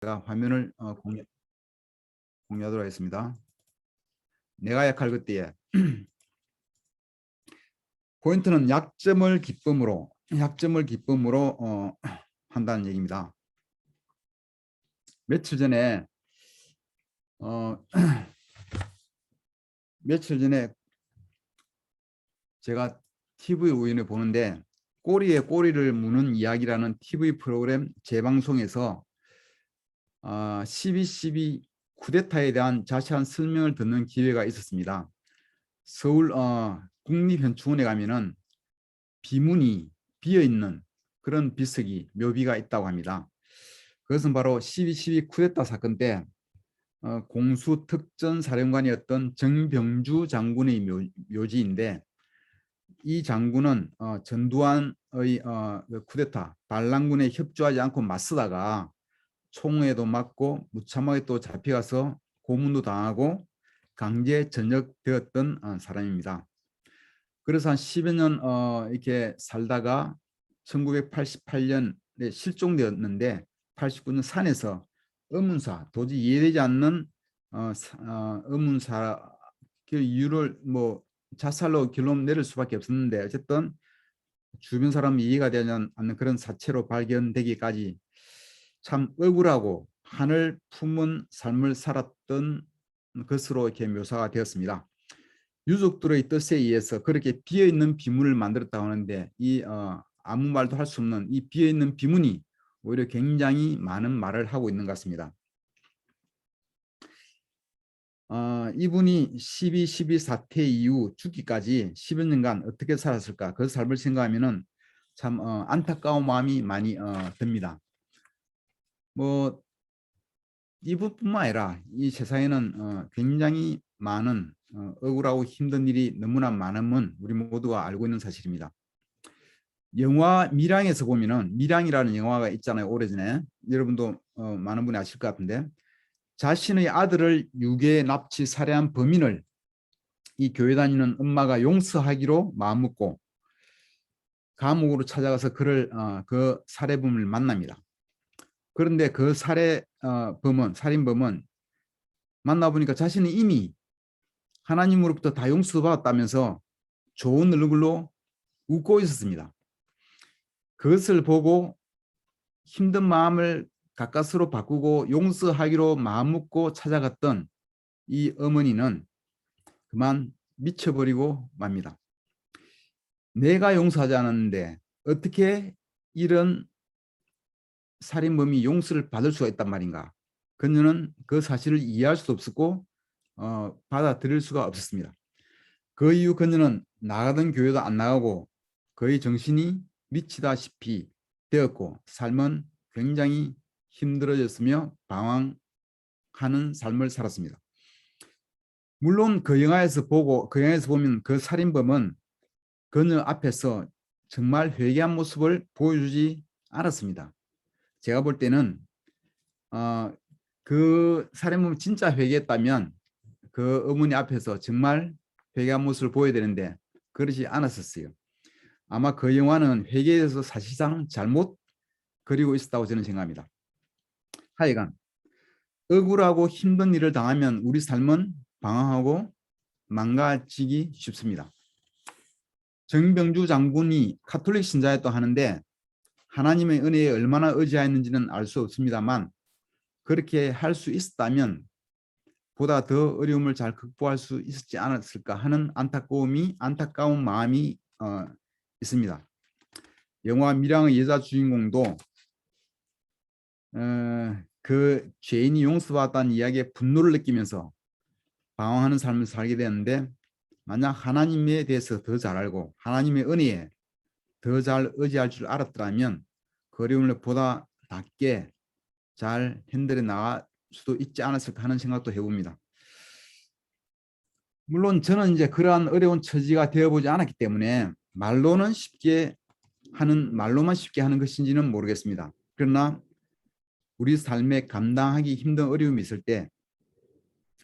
제가 화면을 공유하도록 하겠습니다. 내가 약할 그때에 포인트는 약점을 기쁨으로 한다는 얘기입니다. 며칠 전에 제가 TV 우연히 보는데 꼬리에 꼬리를 무는 이야기라는 TV 프로그램 재방송에서 12.12 쿠데타에 대한 자세한 설명을 듣는 기회가 있었습니다. 서울 국립현충원에 가면은 비문이 비어있는 그런 비석이 묘비가 있다고 합니다. 그것은 바로 12.12 쿠데타 사건 때 공수특전사령관이었던 정병주 장군의 묘지인데, 이 장군은 전두환의 그 쿠데타 반란군에 협조하지 않고 맞서다가 총에도 맞고 무참하게 또 잡혀가서 고문도 당하고 강제 전역되었던 사람입니다. 그래서 한 10여 년 이렇게 살다가 1988년에 실종되었는데 89년 산에서 의문사, 도저히 이해되지 않는 의문사 그 이유를 뭐 자살로 결론 내릴 수밖에 없었는데, 어쨌든 주변 사람 이해가 되지 않는 그런 사체로 발견되기까지 참 억울하고 한을 품은 삶을 살았던 것으로 이렇게 묘사가 되었습니다. 유족들의 뜻에 의해서 그렇게 비어있는 비문을 만들었다고 하는데, 이 아무 말도 할 수 없는 이 비어있는 비문이 오히려 굉장히 많은 말을 하고 있는 것 같습니다. 이분이 12.12 사태 이후 죽기까지 10여 년간 어떻게 살았을까, 그 삶을 생각하면 참 안타까운 마음이 많이 듭니다. 뭐 이분뿐만 아니라 이 세상에는 굉장히 많은 억울하고 힘든 일이 너무나 많음은 우리 모두가 알고 있는 사실입니다. 영화 밀양에서 보면은, 밀양이라는 영화가 있잖아요. 오래전에 여러분도 많은 분이 아실 것 같은데, 자신의 아들을 유괴 납치 살해한 범인을 이 교회 다니는 엄마가 용서하기로 마음먹고 감옥으로 찾아가서 그 살해범을 만납니다. 그런데 그 살인범은 만나보니까 자신이 이미 하나님으로부터 다 용서받았다면서 좋은 얼굴로 웃고 있었습니다. 그것을 보고 힘든 마음을 가까스로 바꾸고 용서하기로 마음먹고 찾아갔던 이 어머니는 그만 미쳐버리고 맙니다. 내가 용서하지 않았는데 어떻게 이런 살인범이 용서를 받을 수가 있단 말인가. 그녀는 그 사실을 이해할 수 없었고 받아들일 수가 없었습니다. 그 이후 그녀는 나가던 교회도 안 나가고 거의 정신이 미치다시피 되었고, 삶은 굉장히 힘들어졌으며 방황하는 삶을 살았습니다. 물론 그 영화에서 보면 그 살인범은 그녀 앞에서 정말 회개한 모습을 보여주지 않았습니다. 제가 볼 때는 그 살인범이 진짜 회개했다면 그 어머니 앞에서 정말 회개한 모습을 보여야 되는데 그러지 않았었어요. 아마 그 영화는 회개에 대해서 사실상 잘못 그리고 있었다고 저는 생각합니다. 하여간 억울하고 힘든 일을 당하면 우리 삶은 방황하고 망가지기 쉽습니다. 정병주 장군이 카톨릭 신자였다고 하는데 하나님의 은혜에 얼마나 의지하였는지는 알 수 없습니다만, 그렇게 할 수 있었다면 보다 더 어려움을 잘 극복할 수 있었지 않았을까 하는 안타까운 마음이 있습니다. 영화 밀양의 여자 주인공도 그 죄인이 용서받았다는 이야기에 분노를 느끼면서 방황하는 삶을 살게 되었는데, 만약 하나님에 대해서 더 잘 알고 하나님의 은혜에 더 잘 의지할 줄 알았더라면 그 어려움을 보다 낫게 잘 핸들해 나갈 수도 있지 않았을까 하는 생각도 해봅니다. 물론 저는 이제 그러한 어려운 처지가 되어보지 않았기 때문에 말로만 쉽게 하는 것인지는 모르겠습니다. 그러나 우리 삶에 감당하기 힘든 어려움이 있을 때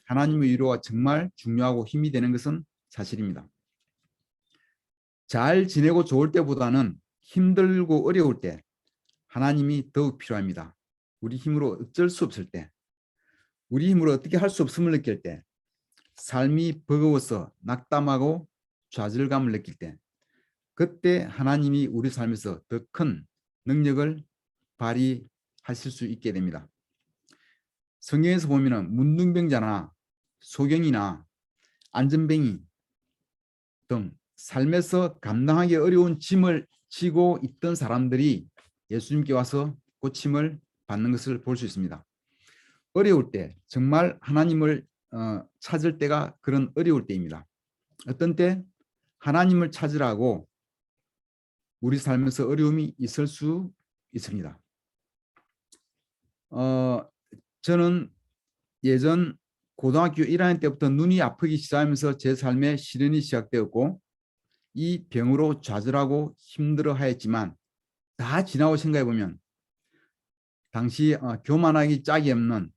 하나님의 위로가 정말 중요하고 힘이 되는 것은 사실입니다. 잘 지내고 좋을 때보다는 힘들고 어려울 때 하나님이 더욱 필요합니다. 우리 힘으로 어쩔 수 없을 때, 우리 힘으로 어떻게 할 수 없음을 느낄 때, 삶이 버거워서 낙담하고 좌절감을 느낄 때, 그때 하나님이 우리 삶에서 더 큰 능력을 발휘하실 수 있게 됩니다. 성경에서 보면은 문둥병자나 소경이나 안전뱅이 등 삶에서 감당하기 어려운 짐을 지고 있던 사람들이 예수님께 와서 고침을 받는 것을 볼 수 있습니다. 어려울 때, 정말 하나님을 찾을 때가 그런 어려울 때입니다. 어떤 때 하나님을 찾으라고 우리 삶에서 어려움이 있을 수 있습니다. 저는 예전 고등학교 1학년 때부터 눈이 아프기 시작하면서 제 삶에 시련이 시작되었고 이 병으로 좌절하고 힘들어 하였지만 다 지나고 생각해 보면 당시 교만하기 짝이 없는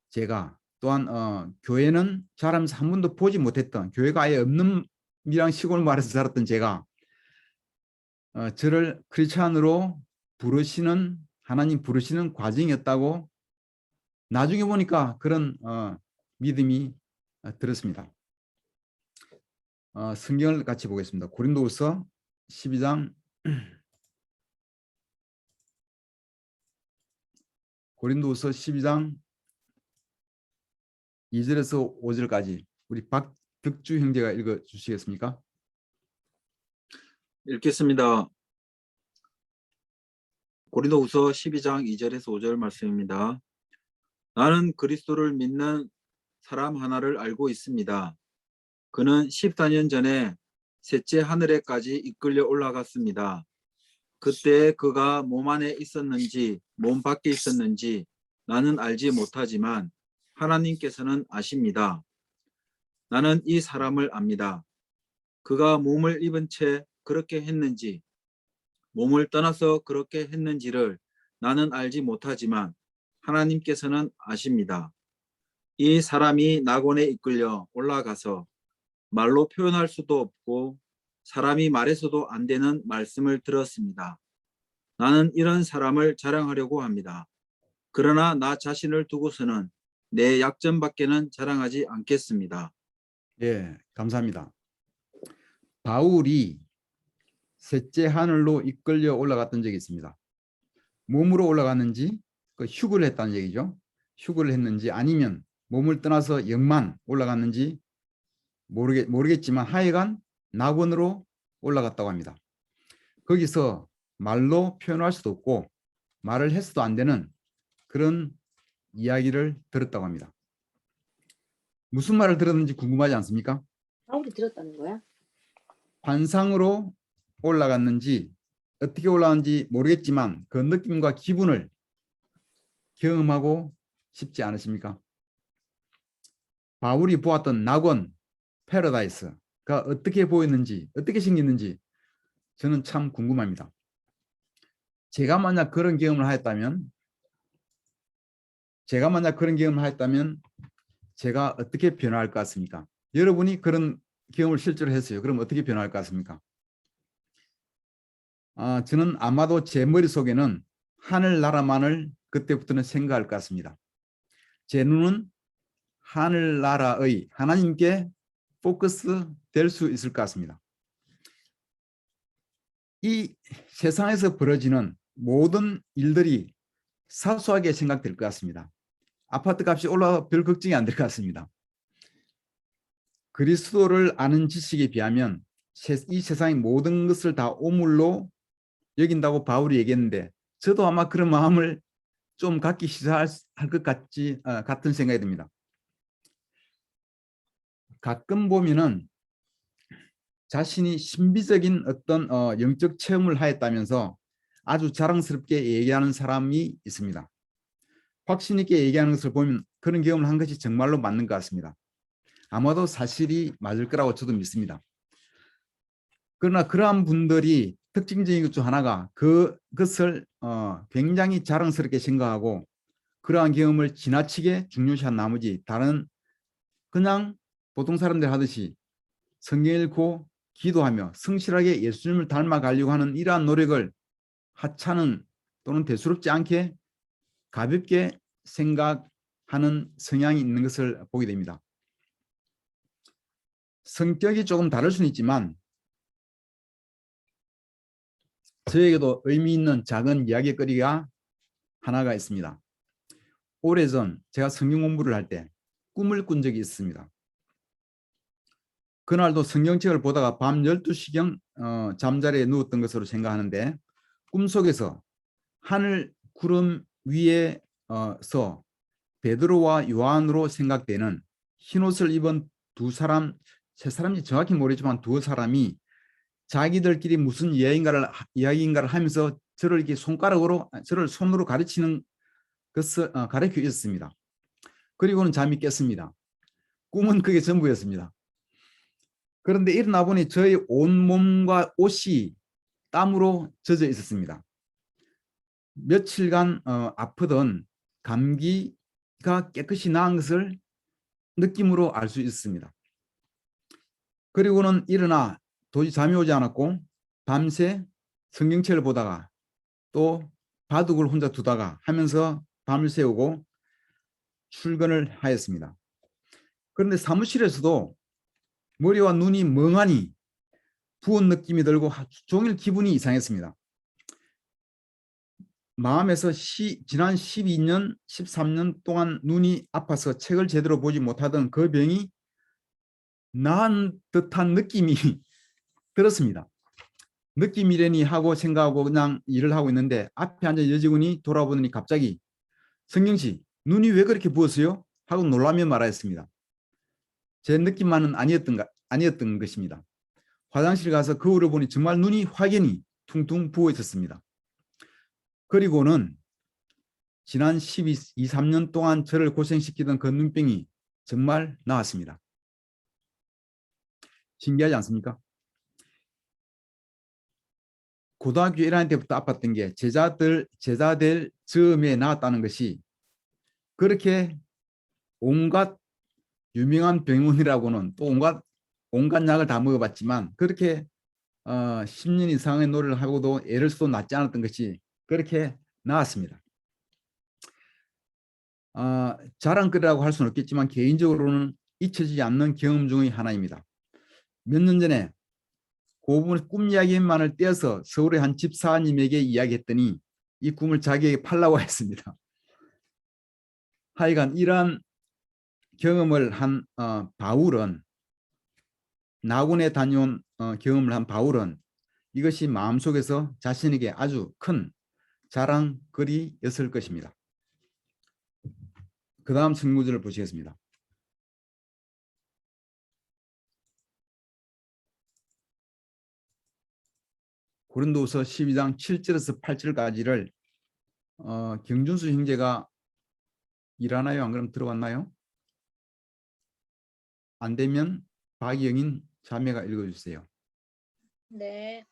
제가 또한 교회는 자라면서 한 번도 보지 못했던 교회가 아예 없는 미랑 시골 마을에서 살았던 제가 저를 크리스찬으로 부르시는 하나님 부르시는 과정이었다고 나중에 보니까 그런 믿음이 들었습니다. 성경을 같이 보겠습니다. 고린도후서 12장 고린도후서 12장 2절에서 5절까지 우리 박덕주 형제가 읽어 주시겠습니까? 읽겠습니다. 고린도후서 12장 2절에서 5절 말씀입니다. 나는 그리스도를 믿는 사람 하나를 알고 있습니다. 그는 14년 전에 셋째 하늘에까지 이끌려 올라갔습니다. 그때 그가 몸 안에 있었는지 몸 밖에 있었는지 나는 알지 못하지만 하나님께서는 아십니다. 나는 이 사람을 압니다. 그가 몸을 입은 채 그렇게 했는지 몸을 떠나서 그렇게 했는지를 나는 알지 못하지만 하나님께서는 아십니다. 이 사람이 낙원에 이끌려 올라가서 말로 표현할 수도 없고 사람이 말해서도 안 되는 말씀을 들었습니다. 나는 이런 사람을 자랑하려고 합니다. 그러나 나 자신을 두고서는 내 약점밖에는 자랑하지 않겠습니다. 예, 감사합니다. 바울이 셋째 하늘로 이끌려 올라갔던 적이 있습니다. 몸으로 올라갔는지 휴거를 했다는 얘기죠. 휴거를 했는지 아니면 몸을 떠나서 영만 올라갔는지 모르겠지만 하여간 낙원으로 올라갔다고 합니다. 거기서 말로 표현할 수도 없고 말을 해서도 안 되는 그런 이야기를 들었다고 합니다. 무슨 말을 들었는지 궁금하지 않습니까? 바울이 들었다는 거야? 환상으로 올라갔는지 어떻게 올라갔는지 모르겠지만 그 느낌과 기분을 경험하고 싶지 않으십니까? 바울이 보았던 낙원, 패러다이스가 어떻게 보였는지 어떻게 생겼는지 저는 참 궁금합니다. 제가 만약 그런 경험을 하였다면 제가 어떻게 변화할 것 같습니까? 여러분이 그런 경험을 실제로 했어요. 그럼 어떻게 변화할 것 같습니까? 저는 아마도 제 머릿속에는 하늘나라만을 그때부터는 생각할 것 같습니다. 제 눈은 하늘나라의 하나님께 포커스 될 수 있을 것 같습니다. 이 세상에서 벌어지는 모든 일들이 사소하게 생각될 것 같습니다. 아파트 값이 올라가 별 걱정이 안 될 것 같습니다. 그리스도를 아는 지식에 비하면 이 세상의 모든 것을 다 오물로 여긴다고 바울이 얘기했는데 저도 아마 그런 마음을 좀 갖기 시작할 것 같은 생각이 듭니다. 가끔 보면은 자신이 신비적인 어떤 영적 체험을 하였다면서 아주 자랑스럽게 얘기하는 사람이 있습니다. 확신 있게 얘기하는 것을 보면 그런 경험을 한 것이 정말로 맞는 것 같습니다. 아마도 사실이 맞을 거라고 저도 믿습니다. 그러나 그러한 분들이 특징적인 것 중 하나가 그것을 굉장히 자랑스럽게 생각하고 그러한 경험을 지나치게 중요시한 나머지 다른 그냥 보통 사람들 하듯이 성경 읽고 기도하며 성실하게 예수님을 닮아가려고 하는 이러한 노력을 하찮은 또는 대수롭지 않게 가볍게 생각하는 성향이 있는 것을 보게 됩니다. 성격이 조금 다를 수는 있지만 저에게도 의미 있는 작은 이야기거리가 하나가 있습니다. 오래전 제가 성경 공부를 할 때 꿈을 꾼 적이 있습니다. 그날도 성경책을 보다가 밤 12시경 잠자리에 누웠던 것으로 생각하는데 꿈속에서 하늘 구름 위에서 베드로와 요한으로 생각되는 흰옷을 입은 두 사람, 세 사람인지 정확히 모르지만 두 사람이 자기들끼리 무슨 이야기인가를 하면서 저를 이렇게 저를 손으로 가르치는 것을 가르쳐 있었습니다. 그리고는 잠이 깼습니다. 꿈은 그게 전부였습니다. 그런데 일어나 보니 저의 온몸과 옷이 땀으로 젖어 있었습니다. 며칠간 아프던 감기가 깨끗이 나은 것을 느낌으로 알 수 있습니다. 그리고는 일어나 도저히 잠이 오지 않았고 밤새 성경책을 보다가 또 바둑을 혼자 두다가 하면서 밤을 새우고 출근을 하였습니다. 그런데 사무실에서도 머리와 눈이 멍하니 부은 느낌이 들고 종일 기분이 이상했습니다. 마음에서 지난 12년, 13년 동안 눈이 아파서 책을 제대로 보지 못하던 그 병이 나은 듯한 느낌이 들었습니다. 느낌이려니 하고 생각하고 그냥 일을 하고 있는데 앞에 앉은 여직원이 돌아보더니 갑자기 성경씨, 눈이 왜 그렇게 부었어요? 하고 놀라며 말하였습니다. 제 느낌만은 아니었던 것입니다. 화장실 가서 거울을 보니 정말 눈이 확연히 퉁퉁 부어 있었습니다. 그리고는 지난 12, 3년 동안 저를 고생시키던 그 눈병이 정말 나았습니다. 신기하지 않습니까? 고등학교 1학년 때부터 아팠던 게 제자될 즈음에 나았다는 것이 그렇게 온갖 유명한 병원이라고는 또 온갖 약을 다 먹어봤지만 그렇게 10년 이상의 노래를 하고도 애를 써도 낫지 않았던 것이 그렇게 나았습니다. 자랑거리라고 할 수는 없겠지만 개인적으로는 잊혀지지 않는 경험 중의 하나입니다. 몇 년 전에 그 부분 꿈 이야기만을 떼어서 서울의 한 집사님에게 이야기했더니 이 꿈을 자기에게 팔라고 했습니다. 하여간 이러한 경험을 한 바울은 나군에 다녀온 경험을 한 바울은 이것이 마음속에서 자신에게 아주 큰 자랑거리였을 것입니다. 그 다음 성구절을 보시겠습니다. 고린도후서 12장 7절에서 8절까지를 경준수 형제가 일하나요? 안 그럼 들어왔나요? 안 되면 박영인 자매가 읽어주세요. 네.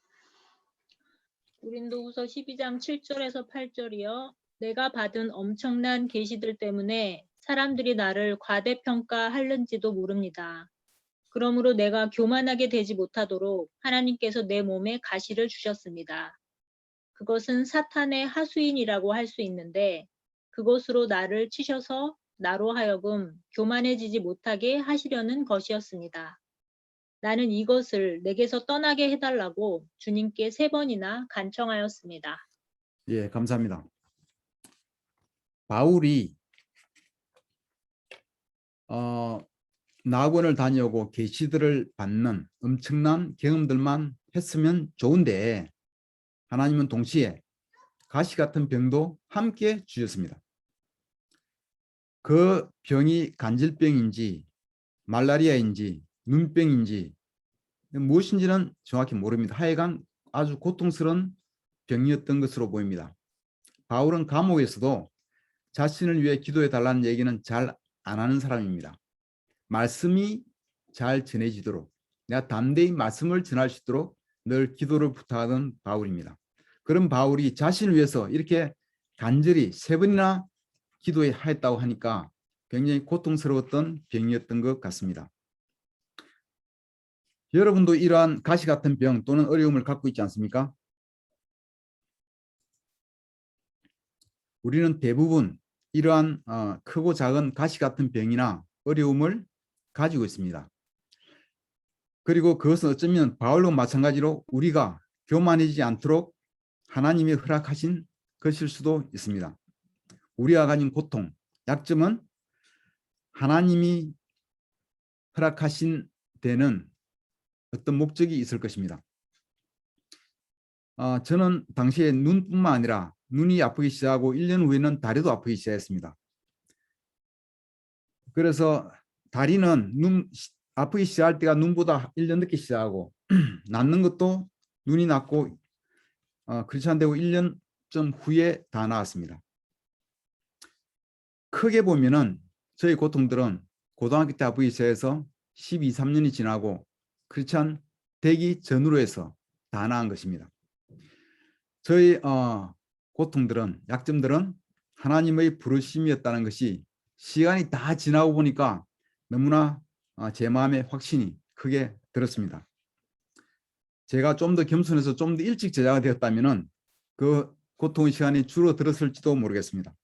고린도후서 12장 7절에서 8절이요. 내가 받은 엄청난 계시들 때문에 사람들이 나를 과대평가하는지도 모릅니다. 그러므로 내가 교만하게 되지 못하도록 하나님께서 내 몸에 가시를 주셨습니다. 그것은 사탄의 하수인이라고 할 수 있는데 그것으로 나를 치셔서 나로 하여금 교만해지지 못하게 하시려는 것이었습니다. 나는 이것을 내게서 떠나게 해달라고 주님께 3번이나 간청하였습니다. 예, 감사합니다. 바울이 낙원을 다녀오고 계시들을 받는 엄청난 경험들만 했으면 좋은데 하나님은 동시에 가시 같은 병도 함께 주셨습니다. 그 병이 간질병인지 말라리아인지 눈병인지 무엇인지는 정확히 모릅니다. 하여간 아주 고통스러운 병이었던 것으로 보입니다. 바울은 감옥에서도 자신을 위해 기도해 달라는 얘기는 잘 안 하는 사람입니다. 말씀이 잘 전해지도록 내가 담대히 말씀을 전할 수 있도록 늘 기도를 부탁하던 바울입니다. 그런 바울이 자신을 위해서 이렇게 간절히 3번이나 기도했다고 하니까 굉장히 고통스러웠던 병이었던 것 같습니다. 여러분도 이러한 가시 같은 병 또는 어려움을 갖고 있지 않습니까? 우리는 대부분 이러한 크고 작은 가시 같은 병이나 어려움을 가지고 있습니다. 그리고 그것은 어쩌면 바울과 마찬가지로 우리가 교만해지지 않도록 하나님이 허락하신 것일 수도 있습니다. 우리가 가진 고통, 약점은 하나님이 허락하신 데는 어떤 목적이 있을 것입니다. 저는 당시에 눈뿐만 아니라 눈이 아프기 시작하고 1년 후에는 다리도 아프기 시작했습니다. 그래서 다리는 아프기 시작할 때가 눈보다 1년 늦게 시작하고 낫는 것도 눈이 낫고 그렇지 않되고 1년쯤 후에 다 나았습니다. 크게 보면은 저희 고통들은 고등학교 때 아프기 시작해서 12, 13년이 지나고 크리스찬 되기 전후로 해서 다 나은 것입니다. 저희 고통들은, 약점들은 하나님의 부르심이었다는 것이 시간이 다 지나고 보니까 너무나 제 마음에 확신이 크게 들었습니다. 제가 좀 더 겸손해서 좀 더 일찍 제자가 되었다면 그 고통의 시간이 줄어들었을지도 모르겠습니다.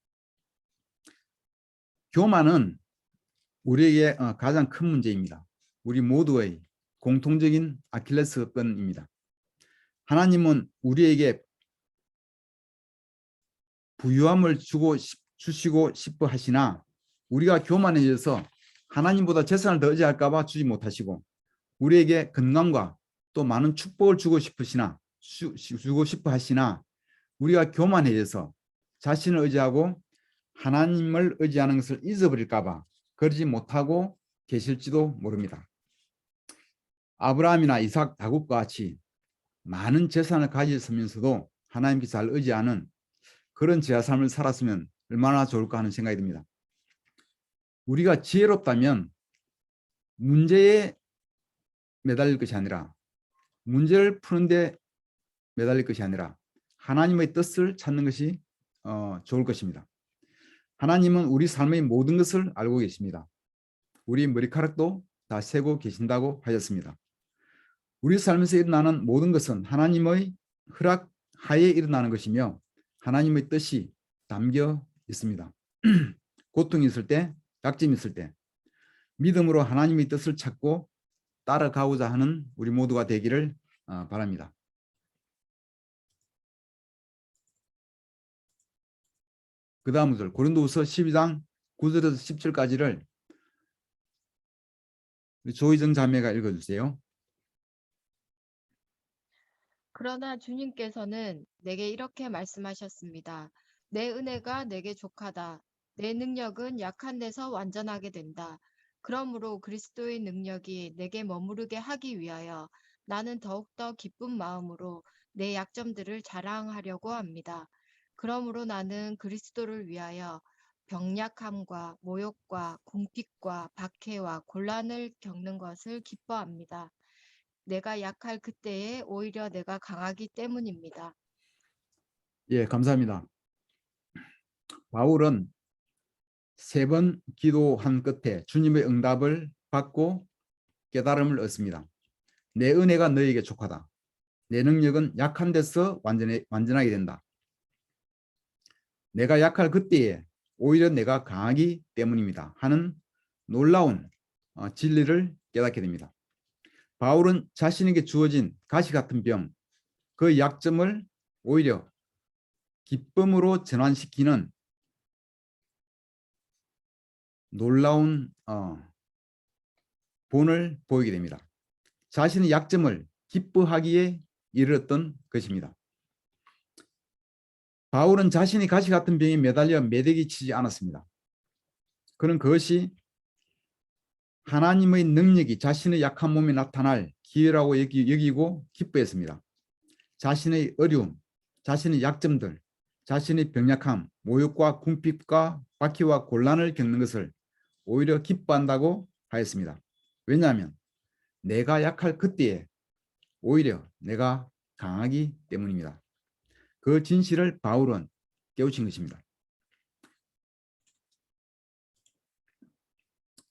교만은 우리에게 가장 큰 문제입니다. 우리 모두의 공통적인 아킬레스건입니다. 하나님은 우리에게 부유함을 주시고 싶어 하시나 우리가 교만해져서 하나님보다 재산을 더 의지할까 봐 주지 못하시고 우리에게 건강과 또 많은 축복을 주고 싶어 하시나 우리가 교만해져서 자신을 의지하고 하나님을 의지하는 것을 잊어버릴까 봐 그러지 못하고 계실지도 모릅니다. 아브라함이나 이삭, 야곱과 같이 많은 재산을 가졌으면서도 하나님께 잘 의지하는 그런 제자 삶을 살았으면 얼마나 좋을까 하는 생각이 듭니다. 우리가 지혜롭다면 문제에 매달릴 것이 아니라 문제를 푸는데 매달릴 것이 아니라 하나님의 뜻을 찾는 것이 좋을 것입니다. 하나님은 우리 삶의 모든 것을 알고 계십니다. 우리 머리카락도 다 세고 계신다고 하셨습니다. 우리 삶에서 일어나는 모든 것은 하나님의 허락 하에 일어나는 것이며 하나님의 뜻이 담겨 있습니다. 고통이 있을 때, 약점이 있을 때 믿음으로 하나님의 뜻을 찾고 따라가고자 하는 우리 모두가 되기를 바랍니다. 그 다음 절 고린도후서 12장 9절에서 10절까지를 조희정 자매가 읽어주세요. 그러나 주님께서는 내게 이렇게 말씀하셨습니다. 내 은혜가 내게 족하다. 내 능력은 약한 데서 완전하게 된다. 그러므로 그리스도의 능력이 내게 머무르게 하기 위하여 나는 더욱더 기쁜 마음으로 내 약점들을 자랑하려고 합니다. 그러므로 나는 그리스도를 위하여 병약함과 모욕과 궁핍과 박해와 곤란을 겪는 것을 기뻐합니다. 내가 약할 그때에 오히려 내가 강하기 때문입니다. 예, 감사합니다. 바울은 3번 기도한 끝에 주님의 응답을 받고 깨달음을 얻습니다. 내 은혜가 너에게 족하다. 내 능력은 약한 데서 완전하게 된다. 내가 약할 그때에 오히려 내가 강하기 때문입니다. 하는 놀라운 진리를 깨닫게 됩니다. 바울은 자신에게 주어진 가시 같은 병, 그 약점을 오히려 기쁨으로 전환시키는 놀라운 본을 보이게 됩니다. 자신의 약점을 기뻐하기에 이르렀던 것입니다. 바울은 자신이 가시 같은 병에 매달려 매대기 치지 않았습니다. 그는 그것이 하나님의 능력이 자신의 약한 몸에 나타날 기회라고 여기고 기뻐했습니다. 자신의 어려움, 자신의 약점들, 자신의 병약함, 모욕과 궁핍과 박해와 곤란을 겪는 것을 오히려 기뻐한다고 하였습니다. 왜냐하면 내가 약할 그때에 오히려 내가 강하기 때문입니다. 그 진실을 바울은 깨우친 것입니다.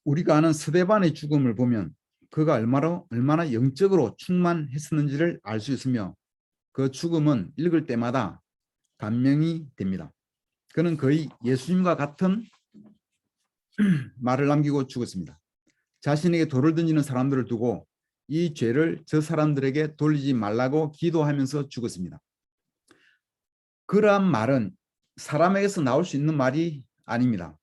우리가 아는 스데반의 죽음을 보면 그가 얼마나 영적으로 충만했었는지를 알 수 있으며 그 죽음은 읽을 때마다 감명이 됩니다. 그는 거의 예수님과 같은 말을 남기고 죽었습니다. 자신에게 돌을 던지는 사람들을 두고 이 죄를 저 사람들에게 돌리지 말라고 기도하면서 죽었습니다. 그러한 말은 사람에게서 나올 수 있는 말이 아닙니다.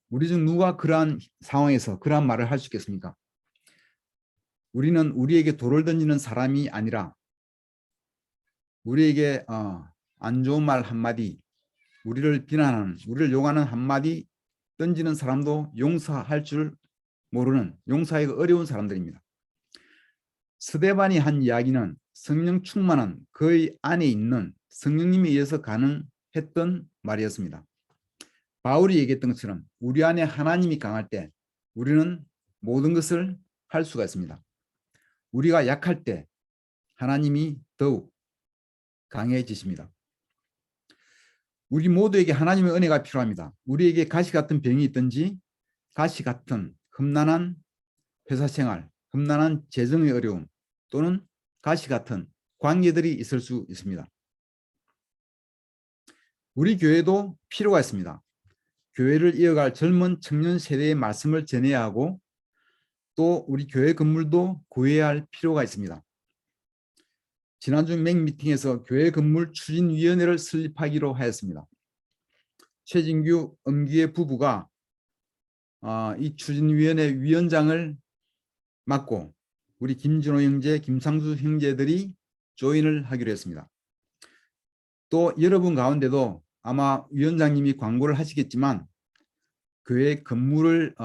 우리 중 누가 그러한 상황에서 그러한 말을 할 수 있겠습니까? 우리는 우리에게 돌을 던지는 사람이 아니라 우리에게 안 좋은 말 한마디, 우리를 비난하는, 우리를 욕하는 한마디 던지는 사람도 용서할 줄 모르는, 용서하기가 어려운 사람들입니다. 스데반이 한 이야기는 성령 충만한 그의 안에 있는 성령님에 의해서 가능했던 말이었습니다. 바울이 얘기했던 것처럼 우리 안에 하나님이 강할 때 우리는 모든 것을 할 수가 있습니다. 우리가 약할 때 하나님이 더욱 강해지십니다. 우리 모두에게 하나님의 은혜가 필요합니다. 우리에게 가시 같은 병이 있든지 가시 같은 험난한 회사 생활, 험난한 재정의 어려움 또는 가시 같은 관계들이 있을 수 있습니다. 우리 교회도 필요가 있습니다. 교회를 이어갈 젊은 청년 세대의 말씀을 전해야 하고 또 우리 교회 건물도 구해야 할 필요가 있습니다. 지난주 맥미팅에서 교회 건물 추진위원회를 설립하기로 하였습니다. 최진규, 엄기의 부부가 이 추진위원회 위원장을 맡고 우리 김진호 형제, 김상수 형제들이 조인을 하기로 했습니다. 또 여러분 가운데도 아마 위원장님이 광고를 하시겠지만 교회 건물을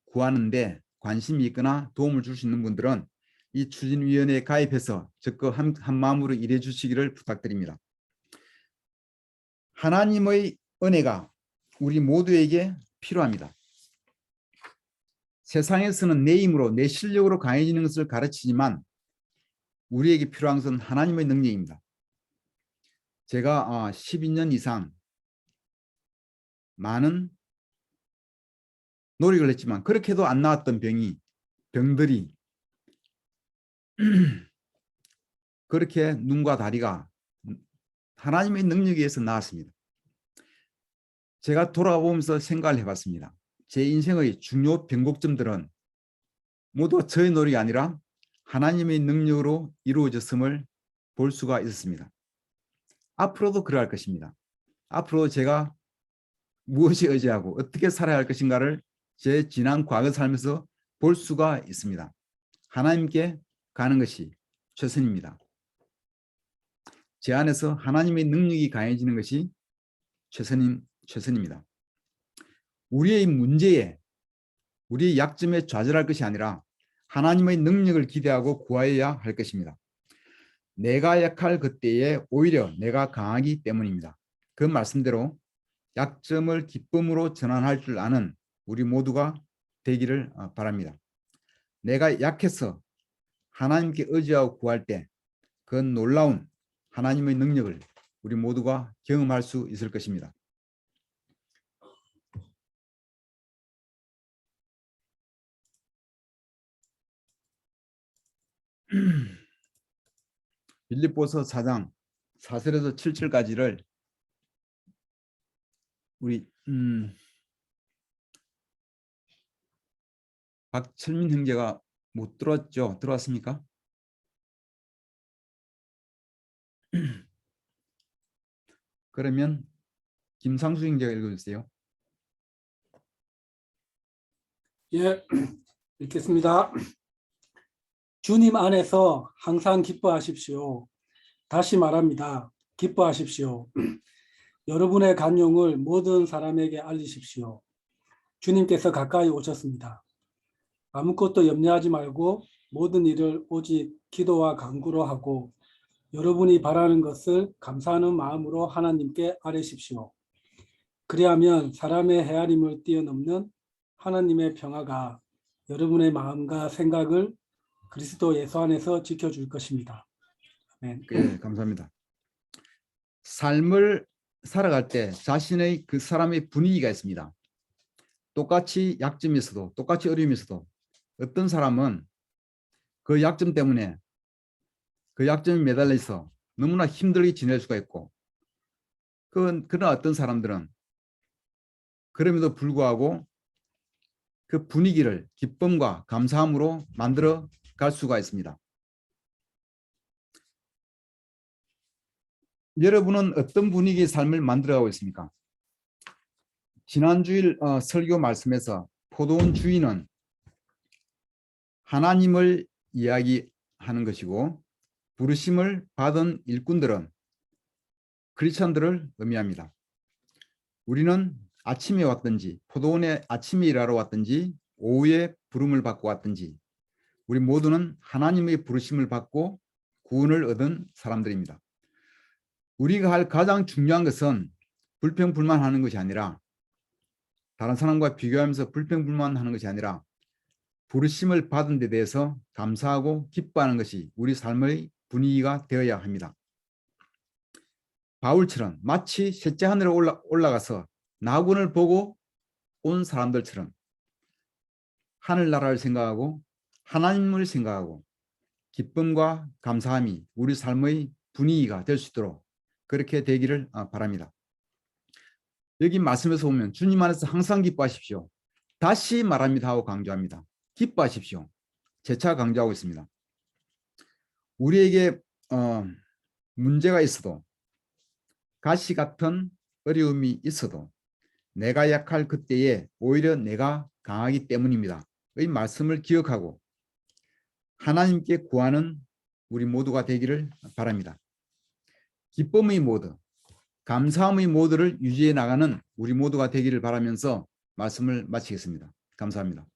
구하는데 관심이 있거나 도움을 줄 수 있는 분들은 이 추진위원회에 가입해서 적극 한 마음으로 일해 주시기를 부탁드립니다. 하나님의 은혜가 우리 모두에게 필요합니다. 세상에서는 내 힘으로 내 실력으로 강해지는 것을 가르치지만 우리에게 필요한 것은 하나님의 능력입니다. 제가 12년 이상 많은 노력을 했지만 그렇게도 안 나왔던 병들이 그렇게 눈과 다리가 하나님의 능력에 의해서 나았습니다. 제가 돌아보면서 생각을 해봤습니다. 제 인생의 중요 변곡점들은 모두 저의 노력이 아니라 하나님의 능력으로 이루어졌음을 볼 수가 있었습니다. 앞으로도 그러할 것입니다. 앞으로 제가 무엇이 의지하고 어떻게 살아야 할 것인가를 제 지난 과거 삶에서 볼 수가 있습니다. 하나님께 가는 것이 최선입니다. 제 안에서 하나님의 능력이 강해지는 것이 최선입니다. 우리의 문제에, 우리의 약점에 좌절할 것이 아니라 하나님의 능력을 기대하고 구하여야 할 것입니다. 내가 약할 그때에 오히려 내가 강하기 때문입니다. 그 말씀대로 약점을 기쁨으로 전환할 줄 아는 우리 모두가 되기를 바랍니다. 내가 약해서 하나님께 의지하고 구할 때 그 놀라운 하나님의 능력을 우리 모두가 경험할 수 있을 것입니다. 빌립보서 4장 4절에서 7절까지를 우리 박철민 형제가 못 들었죠? 들어왔습니까? 그러면 김상수 형제가 읽어주세요. 예, 읽겠습니다. 주님 안에서 항상 기뻐하십시오. 다시 말합니다. 기뻐하십시오. 여러분의 간용을 모든 사람에게 알리십시오. 주님께서 가까이 오셨습니다. 아무것도 염려하지 말고 모든 일을 오직 기도와 간구로 하고 여러분이 바라는 것을 감사하는 마음으로 하나님께 아뢰십시오. 그리하면 사람의 헤아림을 뛰어넘는 하나님의 평화가 여러분의 마음과 생각을 그리스도 예수 안에서 지켜줄 것입니다. 아멘. 네, 감사합니다. 삶을 살아갈 때 자신의 그 사람의 분위기가 있습니다. 똑같이 약점이 있어도 똑같이 어려움이 있어도 어떤 사람은 그 약점 때문에 그 약점에 매달려 있어 너무나 힘들게 지낼 수가 있고 그러나 어떤 사람들은 그럼에도 불구하고 그 분위기를 기쁨과 감사함으로 만들어 갈 수가 있습니다. 여러분은 어떤 분위기의 삶을 만들어가고 있습니까? 지난 주일 설교 말씀에서 포도원 주인은 하나님을 이야기하는 것이고 부르심을 받은 일꾼들은 크리스천들을 의미합니다. 우리는 아침에 왔든지 포도원에 아침에 일하러 왔든지 오후에 부름을 받고 왔든지 우리 모두는 하나님의 부르심을 받고 구원을 얻은 사람들입니다. 우리가 할 가장 중요한 것은 불평불만하는 것이 아니라 다른 사람과 비교하면서 불평불만하는 것이 아니라 부르심을 받은 데 대해서 감사하고 기뻐하는 것이 우리 삶의 분위기가 되어야 합니다. 바울처럼 마치 셋째 하늘에 올라가서 나군을 보고 온 사람들처럼 하늘나라를 생각하고 하나님을 생각하고 기쁨과 감사함이 우리 삶의 분위기가 될 수 있도록 그렇게 되기를 바랍니다. 여기 말씀에서 보면 주님 안에서 항상 기뻐하십시오. 다시 말합니다 하고 강조합니다. 기뻐하십시오. 재차 강조하고 있습니다. 우리에게 문제가 있어도 가시 같은 어려움이 있어도 내가 약할 그때에 오히려 내가 강하기 때문입니다. 이 말씀을 기억하고 하나님께 구하는 우리 모두가 되기를 바랍니다. 기쁨의 모드, 감사함의 모드를 유지해 나가는 우리 모두가 되기를 바라면서 말씀을 마치겠습니다. 감사합니다.